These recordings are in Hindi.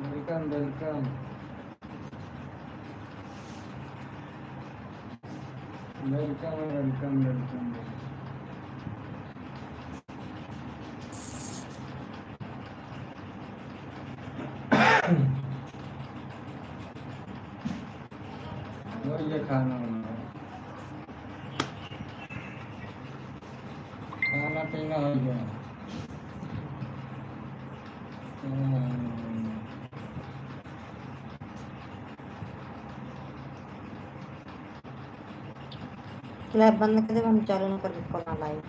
Welcome welcome welcome welcome welcome. ये खाना खाना पीना हो गया। लैब बंद कर दे, हम चालू न कर करना लाइव।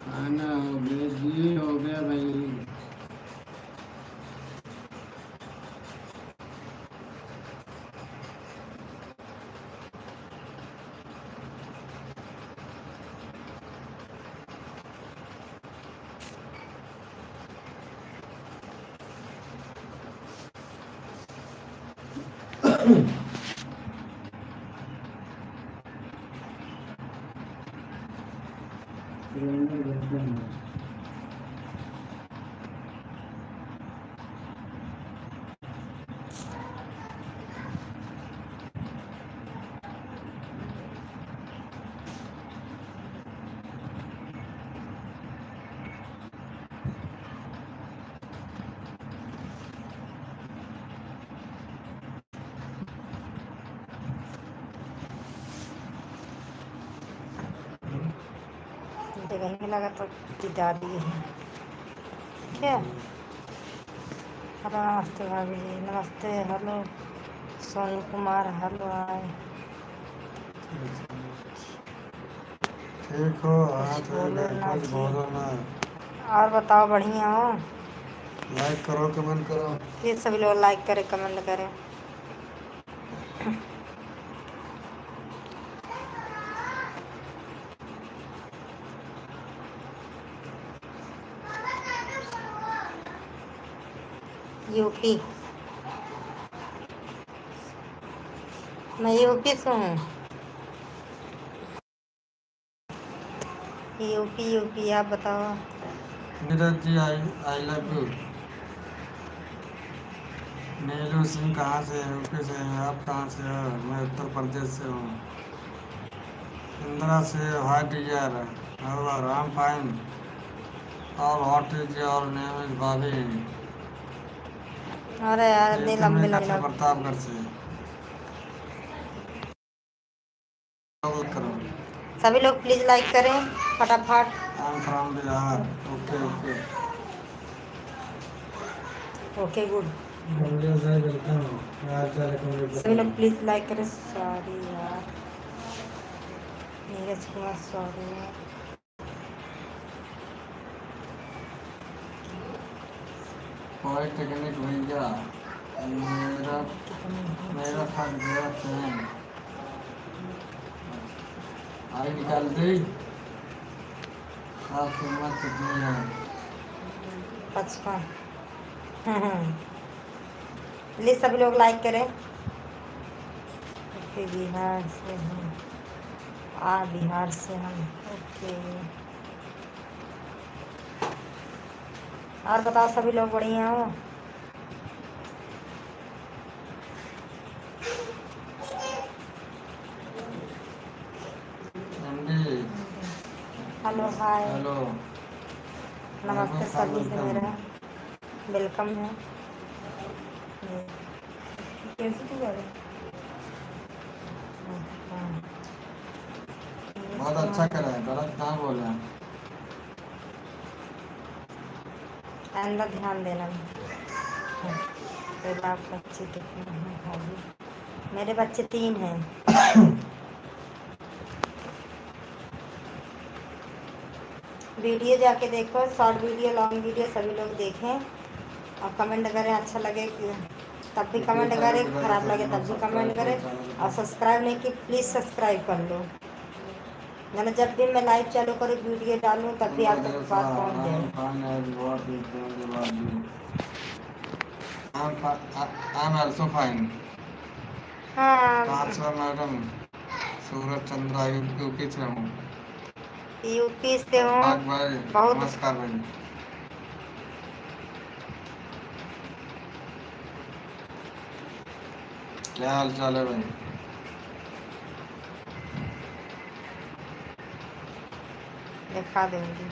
खाना हो गया जी, हो गया भाई। देखने लगा तो जिता दिए हैं क्या। हेलो नमस्ते भाभी जी, नमस्ते। हेलो सोनू कुमार, हेलो आए। ठीक हो? कुछ बोलो ना कुछ जी। बोलो ना। और बताओ, बढ़िया हो? लाइक करो, कमेंट करो। प्लीज सभी लोग लाइक करें, कमेंट करें। यूपी, मैं यूपी से हूँ। यूपी यूपी, आप बताओ। Neeraj ji, I love you. नीलू सिंह कहाँ से है? यूपी से हैं। आप कहाँ से हो? मैं उत्तर प्रदेश से हूँ। इंदिरा से हाई डियर। और आई एम फाइन। और what is your name? Is भाभी। अरे यार इतनी प्रीति लंबी मेकअप से, लंबी। प्रतापगढ़ से। करो। सभी लोग प्लीज लाइक करें फटाफट। I am from Bihar. Okay okay okay good. सभी लोग प्लीज लाइक करें। सॉरी यार, नीरज कुमार, सॉरी यार। पॉलिटेक्निक भैया, मेरा मेरा फट गया चैन। आई निकाल दी। आप कीमत कितनी है? 55। प्लीज सभी लोग लाइक करें। ओके, बिहार से हम। बिहार से हम। ओके, और बताओ सभी लोग बढ़िया हो? हेलो हाय, हेलो, नमस्ते सभी से वेलकम। मेरा वेलकम है। कैसे तू कर? बहुत अच्छा करा है, गलत कहाँ बोला। अंदर ध्यान देना। फिर आप बच्चे कितने हैं भाभी? मेरे बच्चे 3 हैं। वीडियो जाके देखो, शॉर्ट वीडियो, लॉन्ग वीडियो सभी लोग देखें और कमेंट करें। अच्छा लगे कि तब भी कमेंट करें, खराब लगे तब भी कमेंट करें। और सब्सक्राइब नहीं कि प्लीज़ सब्सक्राइब कर लो, मैंने जब भी मैं लाइव चालू करूँ वीडियो डालूँ तब भी आप तक बात पहुँच जाए। I'm also fine. हाँ, कहाँ से हो मैडम? सूरज चंद्रा यूपी से हूँ। यूपी से हूँ। भाई बहुत नमस्कार भाई। क्या हाल चाल है भाई? दिखा दूँगी।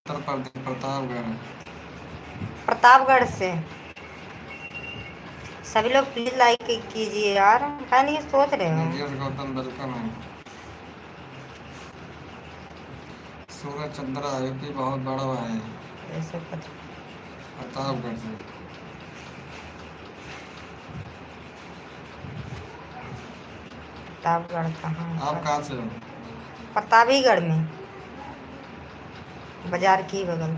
उत्तर प्रदेश प्रतापगढ़। प्रतापगढ़ से सभी लोग प्लीज़ लाइक कीजिए यार, क्या नहीं सोच रहे हो? गौतम वेलकम है। सूरज चंद्रा यूपी बहुत बड़ा है। ऐसे कुछ प्रतापगढ़ से। प्रतापगढ़ कहाँ? आप कहाँ से हो? प्रतापीगढ़ में, बाजार की बगल।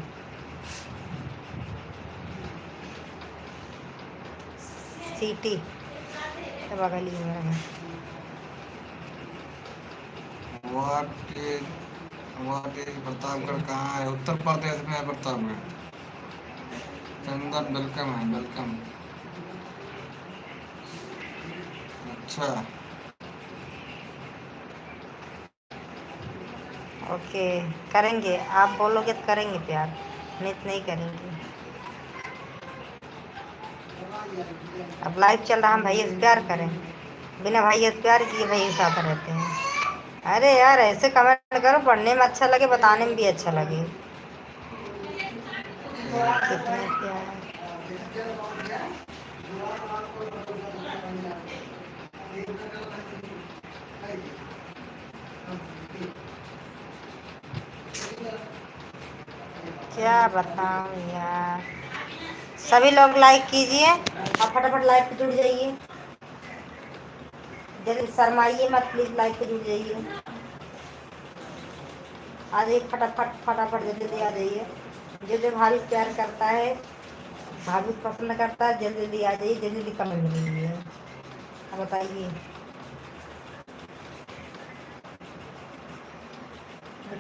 सिटी तो बगल ही में है। प्रतापगढ़ कहाँ है? उत्तर प्रदेश में है प्रतापगढ़। चंदन वेलकम है, वेलकम। अच्छा, ओके, करेंगे। आप बोलोगे तो करेंगे प्यार, नहीं तो नहीं करेंगे। अब लाइव चल रहा, हम भैया से प्यार करें? बिना भैया से प्यार किए भैया साथ रहते हैं। अरे यार ऐसे कमेंट करो, पढ़ने में अच्छा लगे, बताने में भी अच्छा लगे। कितने प्यार। क्या बताऊं यार। सभी लोग लाइक कीजिए और फटाफट लाइव पे जुड़ जाइए। जल्दी शर्माइए मत, प्लीज लाइव पे जुड़ जाइए। आ जाइए फटाफट फटाफट, जल्दी जल्दी आ जाइए। जो जो भाभी प्यार करता है, भाभी पसंद करता है, जल्दी जल्दी आ जाइए, जल्दी जल्दी कमेंट कीजिए। अब बताइए,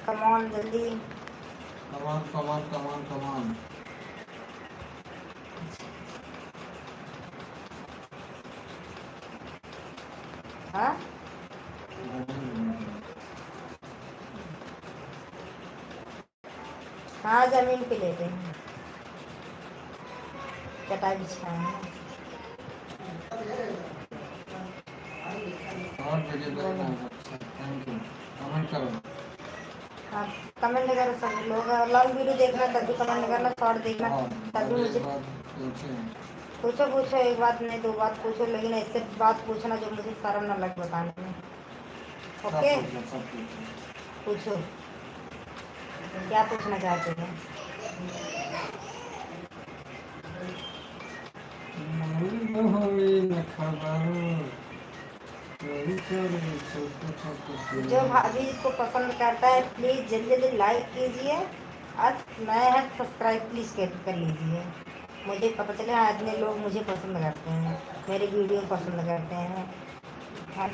कम ऑन जल्दी। कमान कमान कमान कमान। हाँ, हाँ जमीन पे लेते हैं, चटाई बिछाए हैं। और वीडियो देखना है। अच्छा, थैंक यू। कमेंट करो। हाँ, कमेंट करो सब लोग। लॉन्ग वीडियो देखना तब भी कमेंट करना, शॉर्ट देखना तब भी मुझे पूछो। पूछो, एक बात नहीं दो बात पूछो, लेकिन ऐसे बात पूछना जो मुझे शर्म ना लगे बताने में। ओके, पूछो, क्या पूछना चाहते हैं? जो भाभी को पसंद करता है प्लीज़ जल्दी जल्दी लाइक कीजिए और नया है सब्सक्राइब प्लीज़ कर लीजिए। मुझे पता चले हाँ इतने लोग मुझे पसंद करते हैं, मेरी वीडियो पसंद करते हैं। हाँ,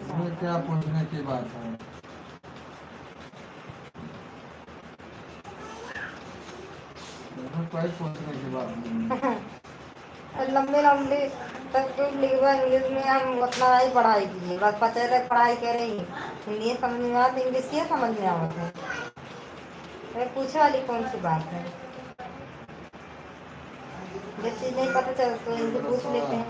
इसमें क्या पूछने की बात है? कोई पूछने की बात नहीं। लंबे लंबे तक जो लिखवा इंग्लिश में हम उतना ही पढ़ाई किए, बस 50 तक पढ़ाई करे ही। हिंदी समझ में आता, इंग्लिश ही समझ में आता है। पूछने वाली कौन सी बात है? जो चीज़ नहीं पता चल तो इनसे पूछ लेते हैं।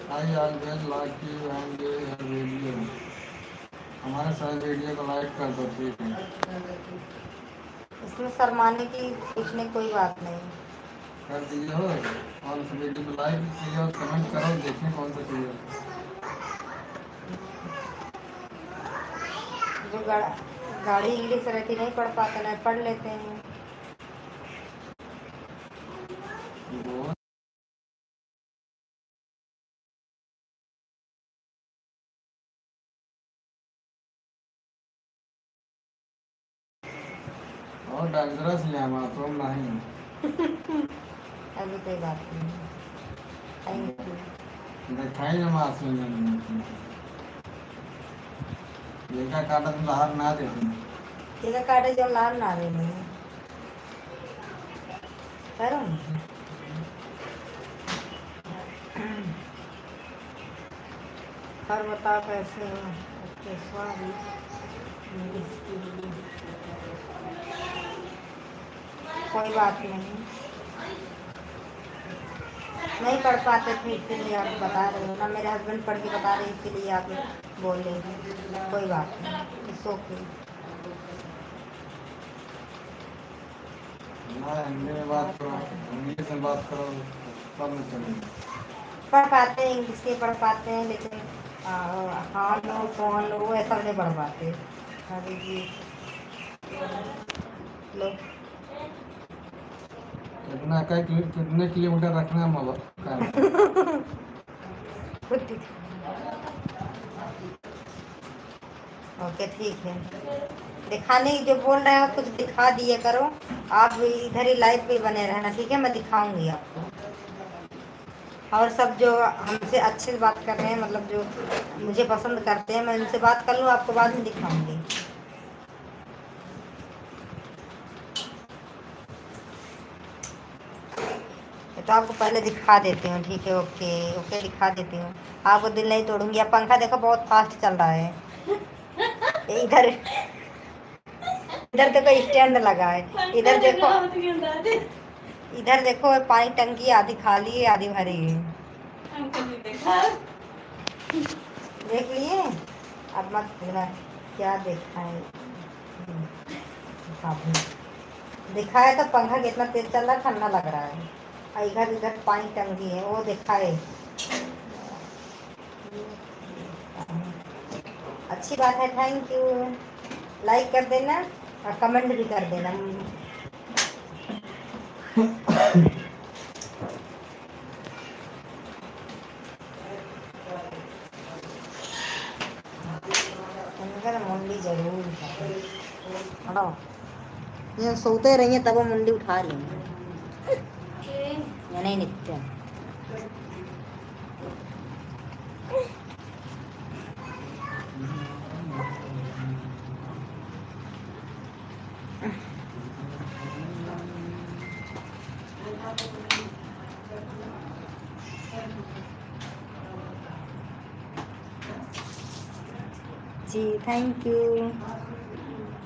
I always like you and your video. हमारे सारे वीडियो को लाइक कर दो, ठीक है। इसमें शर्माने की पूछने कोई बात नहीं। कर दिए हो, कौन सा वीडियो को लाइक किया और कमेंट करो, देखें कौन सा चाहिए। जो गाढ़ी इंग्लिश रहती नहीं पढ़ पाते ना, पढ़ लेते हैं। वो और डेंजरस ही है, मासूम नहीं। अभी कोई बात नहीं। Thank you. दिखाई ना मासूम है। लेखा काटा तुम बाहर ना देते। तेरा काटे जो लाल ना दे मैं करूँ। और बताओ कैसे हो? Okay sorry. कोई बात नहीं, नहीं पढ़ पाते थे इसीलिए आप बता रहे हो ना, मेरे हस्बैंड पढ़ के बता रहे इसीलिए आप बोल रहे हैं। कोई बात नहीं, इट्स ओके। ना हिंदी में बात करो, इंग्लिश में बात करो, सब में चलेगा। पढ़ पाते हैं, इंग्लिश से पढ़ पाते हैं, लेकिन हाँ नो फोन लो वो सब नहीं पढ़ पाते। अभी जी लो कितने किलोमीटर रखना है मोबाइल? ओके ठीक है। दिखाने जो बोल रहे हो कुछ दिखा दिए करो। आप इधर ही लाइव पे बने रहना, ठीक है? मैं दिखाऊंगी आपको। और सब जो हमसे अच्छे से बात कर रहे हैं, मतलब जो मुझे पसंद करते हैं, मैं उनसे बात कर लूँ, आपको बाद में दिखाऊंगी। तो आपको पहले दिखा देती हूँ, ठीक है? ओके ओके, दिखा देती हूँ। आपको दिल नहीं तोड़ूंगी। अब पंखा देखो बहुत फास्ट चल रहा है। इधर इधर देखो स्टैंड लगा है, इधर देखो, इधर देखो पानी टंकी आधी खाली है आधी भरी है। देख लिए? अब मत पूछना क्या देखा है। देखा है तो पंखा कितना तेज चल रहा है, ठंडा लग रहा है। और इधर इधर पानी टंकी है, वो देखा है। अच्छी बात है, थैंक यू। लाइक कर देना और कमेंट भी कर देना। मुंडी जरूर हटाओ, ये सोते रही है तब वो मुंडी उठा रही है। या नहीं नित्य जी, थैंक यू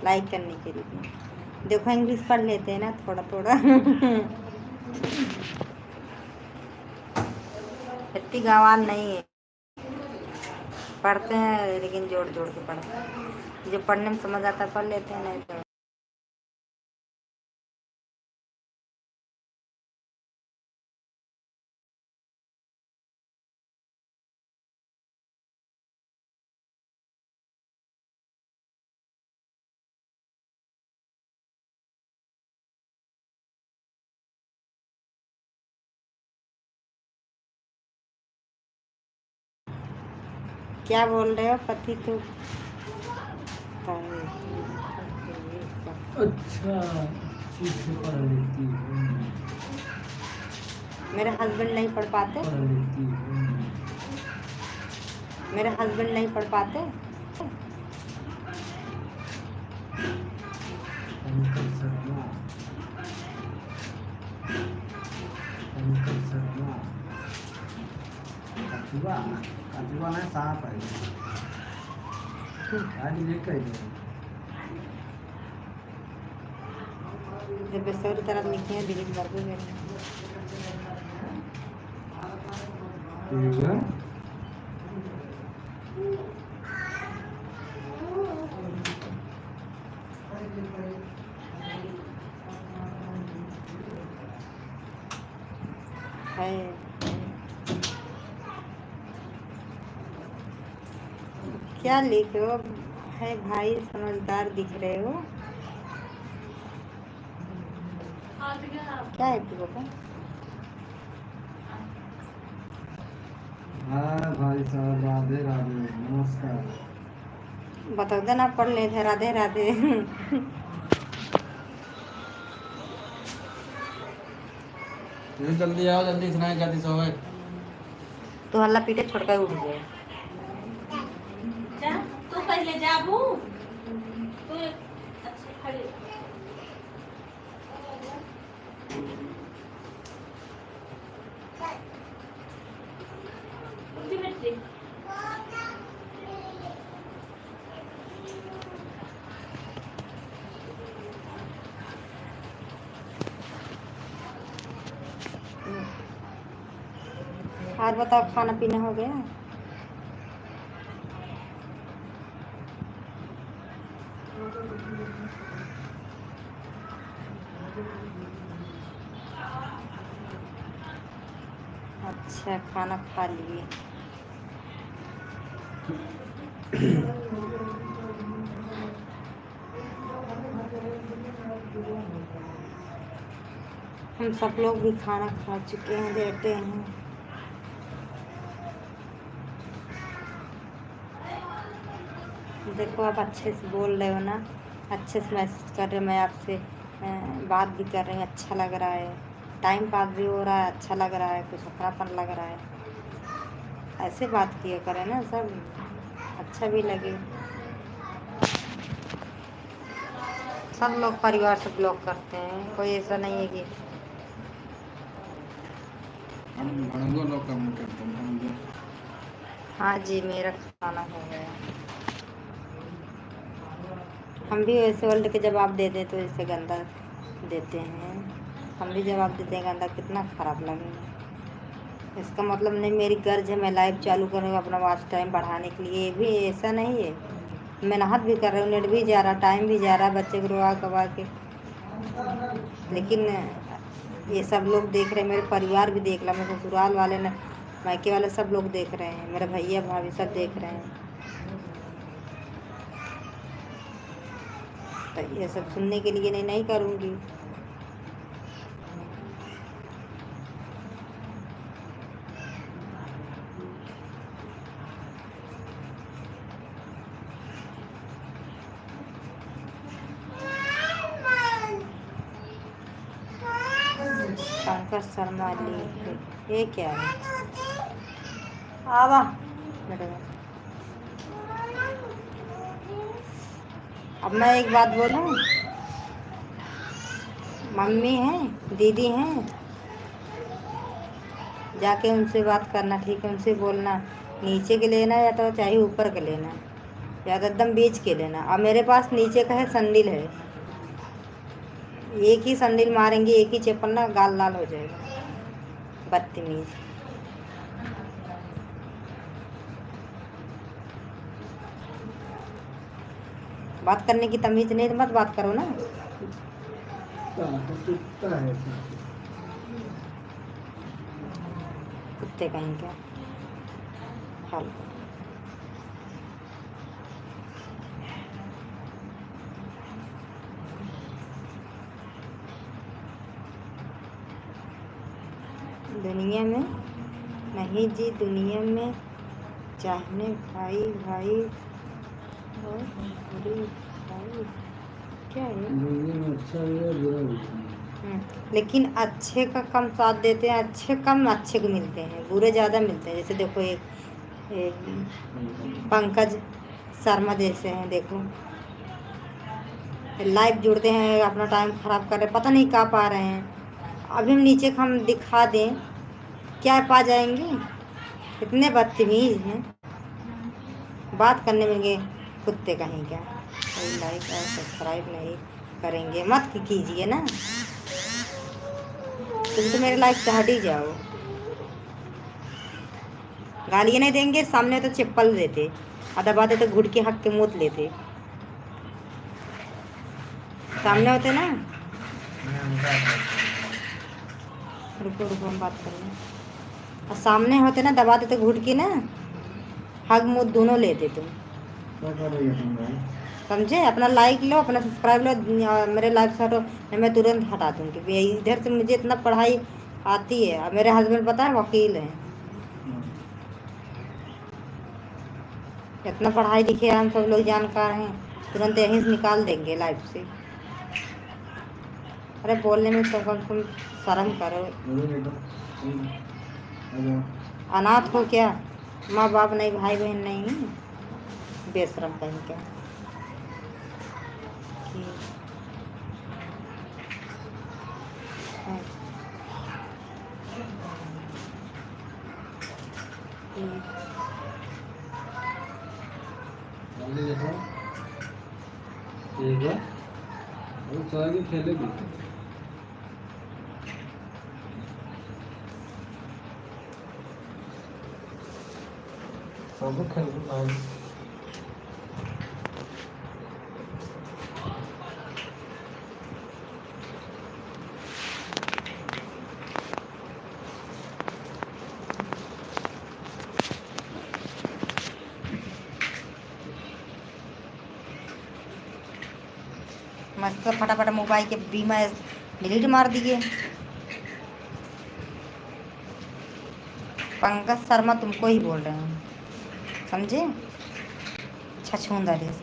लाइक करने के लिए। देखो इंग्लिश पढ़ लेते हैं ना थोड़ा थोड़ा। इतनी गंवार नहीं है, पढ़ते हैं लेकिन जोड़ जोड़ के पढ़ते हैं। जो पढ़ने में समझ आता है पढ़ लेते हैं, नहीं तो क्या बोल रहे हो पति तो। अच्छा, ठीक से पढ़ लेती हूँ। मेरे हस्बैंड नहीं पढ़ पाते, पढ़ लेती हूँ। मेरे हस्बैंड नहीं पढ़ पाते। अंकल शर्मा, अंकल शर्मा, कछुआ, कछुआ नहीं सांप है। आज लेकर जब बेसौरी तरफ लिखे हैं दिलीप बाबू मेरे। क्या लिखे हो है भाई, समझदार दिख रहे हो। क्या है तू बाबा? हाँ भाई साहब, राधे राधे, नमस्कार। बताओ देना, पढ़ ले थे, राधे राधे। तुम जल्दी आओ, जल्दी सुनाए, जल्दी सो गए। तो हल्ला पीटे छोड़ कर उठ गए। जा तू पहले जा बू तू अच्छा खड़ी उठी बैठ और बताओ, खाना पीना हो गया? अच्छा, खाना खा लिए। हम सब लोग भी खाना खा चुके हैं, लेटे हैं। देखो, आप अच्छे से बोल रहे हो ना, अच्छे से मैसेज कर रहे हो, मैं आपसे बात भी कर रही हूँ, अच्छा लग रहा है, टाइम पास भी हो रहा है, अच्छा लग रहा है, कुछ अपनापन लग रहा है। ऐसे बात किया करें ना, सब अच्छा भी लगे। सब लोग परिवार से ब्लॉक करते हैं, कोई ऐसा नहीं है कि हम भड़ंगो लोग कमेंट करते हैं, भड़ंगो। हाँ जी, मेरा खाना हो गया। हम भी वैसे वर्ल्ड के जवाब दे दें तो इससे गंदा देते हैं। हम भी जवाब देते हैं गंदा, कितना ख़राब लगेगा। इसका मतलब नहीं मेरी गर्ज है मैं लाइव चालू करूँगा अपना वॉच टाइम बढ़ाने के लिए, ये भी ऐसा नहीं है। मैं मेहनत भी कर रही हूँ, नेट भी जा रहा, टाइम भी जा रहा, बच्चे को रुआ कवा के, लेकिन ये सब लोग देख रहे हैं, मेरे परिवार भी देख रहा, मेरे ससुराल वाले ने, मायके वाले सब लोग देख रहे हैं, मेरे भैया भाभी सब देख रहे हैं। तो ये सब सुनने के लिए नहीं करूँगी। पंकज शर्मा ली, ये क्या है? आवा मेरे। अब मैं एक बात बोलूं, मम्मी हैं, दीदी हैं, जाके उनसे बात करना, ठीक है? उनसे बोलना नीचे के लेना या तो चाहे ऊपर के लेना, या तो एकदम बीच के लेना। अब मेरे पास नीचे का है, संडिल है, एक ही संडिल मारेंगे, एक ही चप्पल ना, गाल लाल हो जाएगा। बदतमीज। बात करने की तमीज नहीं तो मत बात करो ना। कुत्ते कहीं क्या हाल। दुनिया में नहीं जी, दुनिया में चाहने भाई भाई और बुरी भाई क्या है? अच्छा है, बुरा भी है। लेकिन अच्छे का कम साथ देते हैं, अच्छे कम अच्छे को मिलते हैं, बुरे ज़्यादा मिलते हैं। जैसे देखो एक पंकज शर्मा जैसे हैं, देखो लाइव जुड़ते हैं, अपना टाइम ख़राब कर रहे, पता नहीं कहाँ पा रहे हैं। अभी हम नीचे का हम दिखा दें, क्या पा जाएंगे? इतने बदतमीज़ हैं, बात करने में गए कुत्ते कहीं क्या। कोई लाइक और सब्सक्राइब नहीं करेंगे, मत कीजिए ना, तुम तो मेरे लाइक से हट ही जाओ। गालियाँ नहीं देंगे, सामने तो चप्पल देते, और दबा देते, घुट के हक के मूत लेते। सामने होते ना, रुको रुको हम बात कर लें, और सामने होते ना, दबा देते घुट के ना, हग मुँह दोनों लेते तुम। क्या कर रही है तुम भाई? समझे? अपना लाइक लो, अपना सब्सक्राइब लो, मेरे लाइक से हटो, मैं तुरंत हटा दूँगी। इधर से मुझे इतना पढ़ाई आती है। अब मेरे हस्बैंड पता है वकील हैं, इतना पढ़ाई लिखे हम सब लोग जानकार हैं, तुरंत यहीं से निकाल देंगे लाइफ से। अरे बोलने में तो कम से कम शर्म करो। अनाथ हो क्या? माँ बाप नहीं, भाई बहन नहीं, बेशरम कहीं क्या। ठीक है, वो सारी खेलेगी। सब खेल मस्त फटाफट मोबाइल के बीमा डिलीट मार दिए। पंकज शर्मा तुमको ही बोल रहे हैं, समझे? छछूंदर है।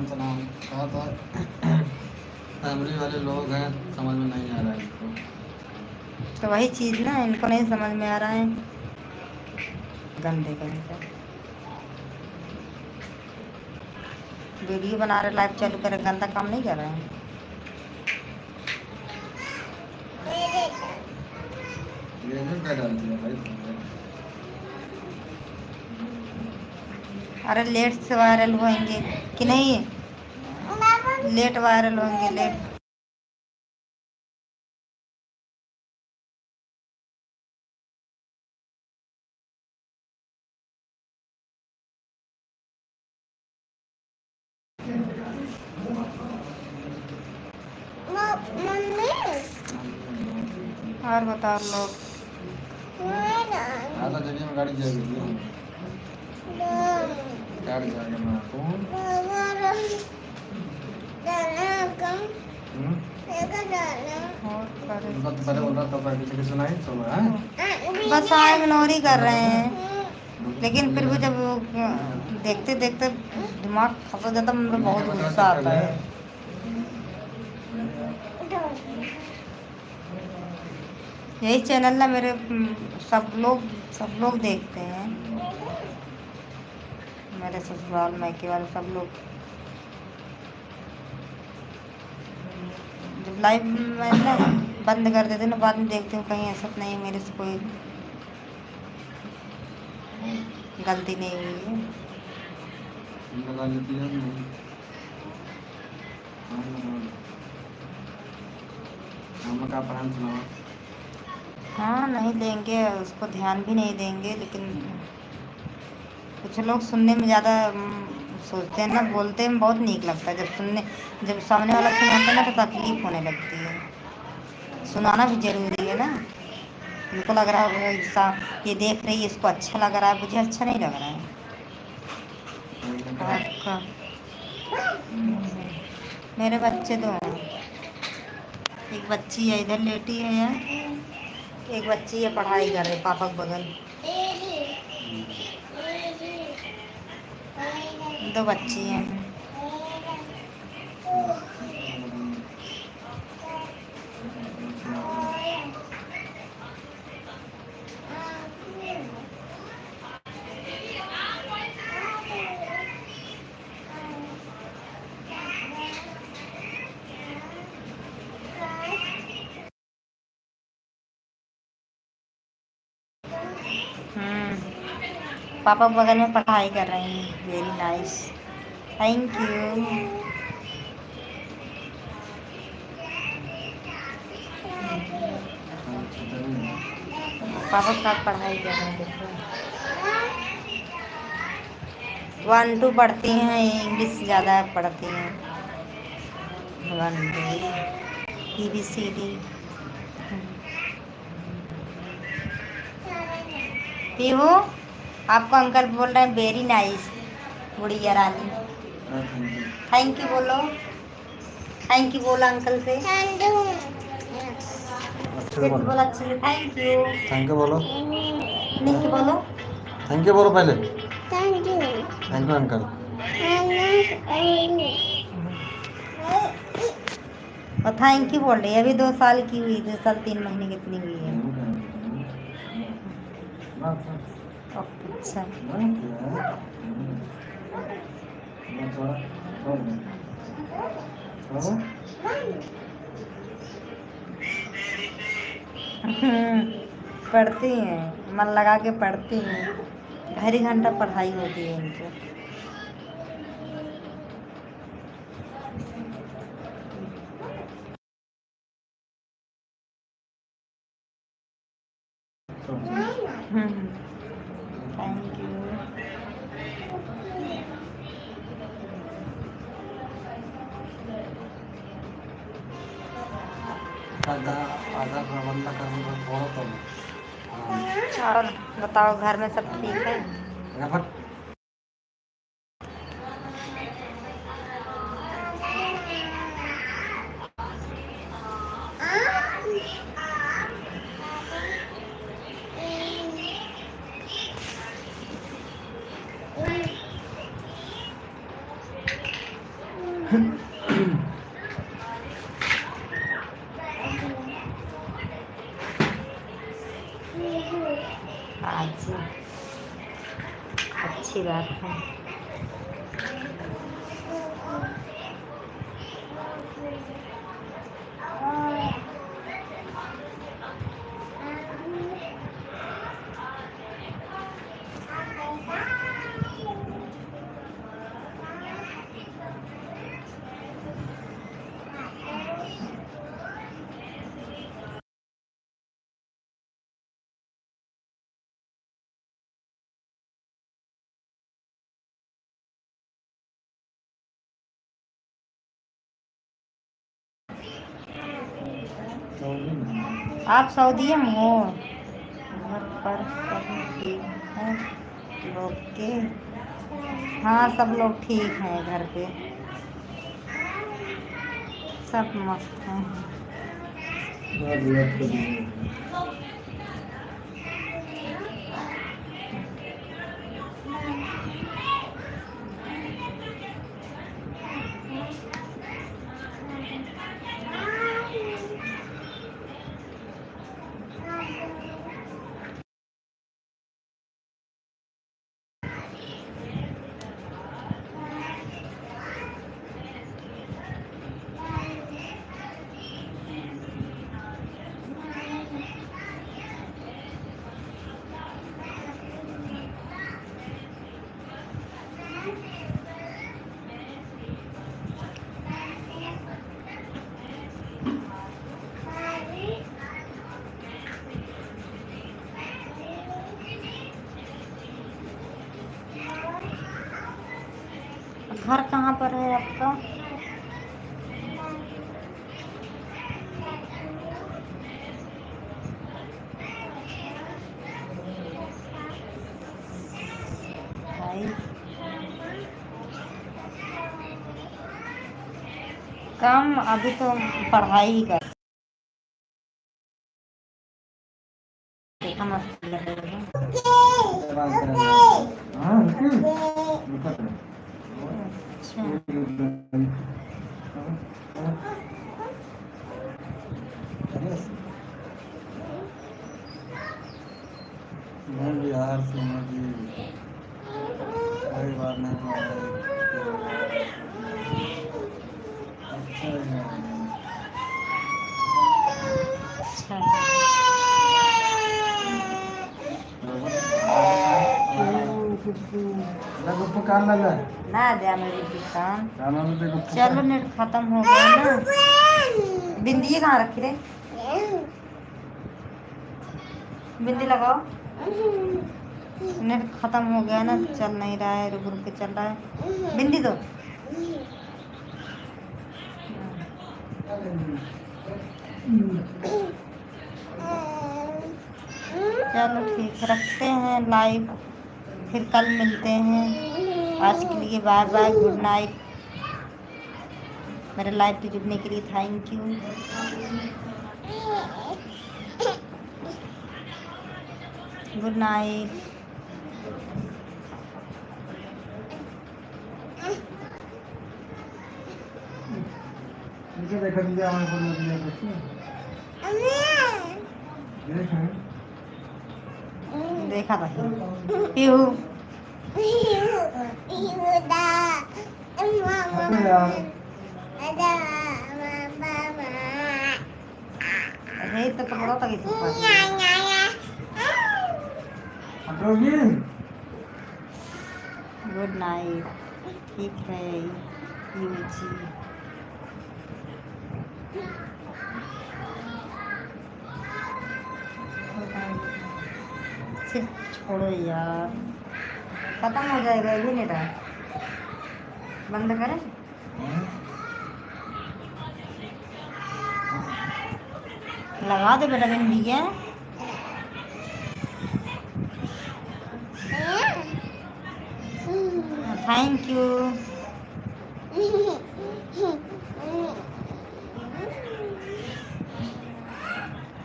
तू नाम कहा था, फैमिली वाले लोग हैं, समझ में नहीं आ रहा है इनको। तो वही चीज़ ना, इनको नहीं समझ में आ रहा है। गंदे कहीं का वीडियो बना रहे, लाइव चालू करे, गंदा काम नहीं कर रहे हैं। ये भी क्या डालती है भाई तुमने? अरे लेट से वायरल होंगे कि नहीं? लेट वायरल होंगे, लेट। और बताओ लोग। आधा जगह में गाड़ी जाएगी, गाड़ी जाएगा ना कौन? तो पहले बोल रहा था पहले सुनाई तो है। बस हाँ, इग्नोर ही कर रहे हैं, लेकिन फिर भी जब देखते देखते दिमाग खसा जाता, मुझे बहुत गुस्सा आता है। यही चैनल ना मेरे सब लोग देखते हैं, मेरे ससुराल मायके वाले सब लोग। जब लाइव मैं ना बंद कर देते ना, बाद में देखती हूँ कहीं ऐसा नहीं है मेरे से कोई गलती नहीं हुई है। लगा लेती है हम का प्राण सुनाओ। हाँ, नहीं देंगे, उसको ध्यान भी नहीं देंगे, लेकिन कुछ लोग सुनने में ज़्यादा सोचते हैं ना, बोलते हैं बहुत नीक लगता है। जब सामने वाला सुनाता है ना तो तकलीफ होने लगती है। सुनाना भी ज़रूरी है ना। उनको लग रहा है ये देख रही है, इसको अच्छा लग रहा है, मुझे अच्छा नहीं लग रहा है। आपका मेरे बच्चे दो हैं, एक बच्ची है इधर लेटी है यार, एक बच्ची है पढ़ाई कर रही पापा के बगल। दो बच्ची हैं। पापा बगल में पढ़ाई कर रही हैं। Very nice, thank you. पापा के साथ पढ़ाई कर रहे हैं, देखो। 1 2 पढ़ती हैं, इंग्लिश ज़्यादा पढ़ती हैं। 1 2 ABCD। पीहू, आपको अंकल बोल रहे हैं वेरी नाइस गुड़िया रानी। थैंक यू बोलो, थैंक यू बोलो अंकल से। अच्छे बोलो, बोलो अच्छे से, थैंक यू। थैंक यू बोलो, थैंक यू बोलो। थैंक यू बोलो पहले। Thank you uncle. और थैंक यू बोल रही है। अभी 2 साल की हुई, 2 साल 3 महीने कितनी हुई है। अच्छा, पढ़ती हैं, मन लगा के पढ़ती हैं। हर घंटा पढ़ाई होती है इनकी। Thank you. आधा प्रबंध करने को बहुत हो। और बताओ, घर में सब ठीक है? आज अच्छी बात है। आप सऊदी में हो? घर पर सब ठीक है लोग के? हाँ, सब लोग ठीक हैं घर पे, सब मस्त हैं। घर कहाँ पर है आपका? भाई कम, अभी तो पढ़ाई ही कर। देखा मस्ती कर रहे हो। अच्छा, यार सुनो जी, कोई बात नहीं। अच्छा गुप्पू कान लगा ना दे मेरी दुकान। कानों में देखो। चलो, नेट खत्म हो गया ना। बिंदी कहाँ रखी रे? बिंदी लगाओ। नेट खत्म हो गया ना, तो चल नहीं रहा है, रुक रुक के चल रहा है। बिंदी दो। चलो ठीक है, रखते हैं लाइव, फिर कल मिलते हैं। आज के लिए बाय बाय, गुड नाइट। मेरे लाइव पे जुड़ने के लिए थैंक यू। Good night. देखा दीजिए हमारे फोन में देखिए देखा भाई पीहू है तो बड़ा तक गुड नाइट। ठीक है यू जी। सिर्फ छोड़ो यार, खत्म हो जाएगा ये नहीं रहा। बंद करें, लगा दे बेटा बिंदी के। Thank you.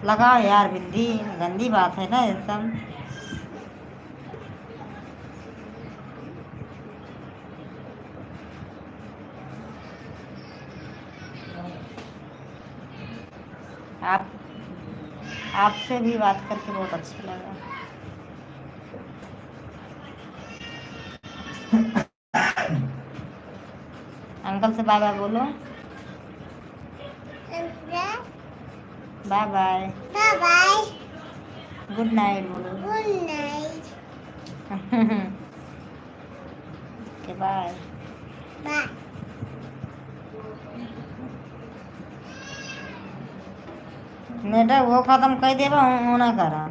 लगाओ यार बिंदी, गंदी बात है ना ये सब। आप आपसे भी बात करके बहुत अच्छा लगा। अंकल से बाय बाय बोलो। Bye bye. Bye bye. Good night बोलो। Good night. Okay bye bye. नेटा वो खत्म कर देबा, होना करा।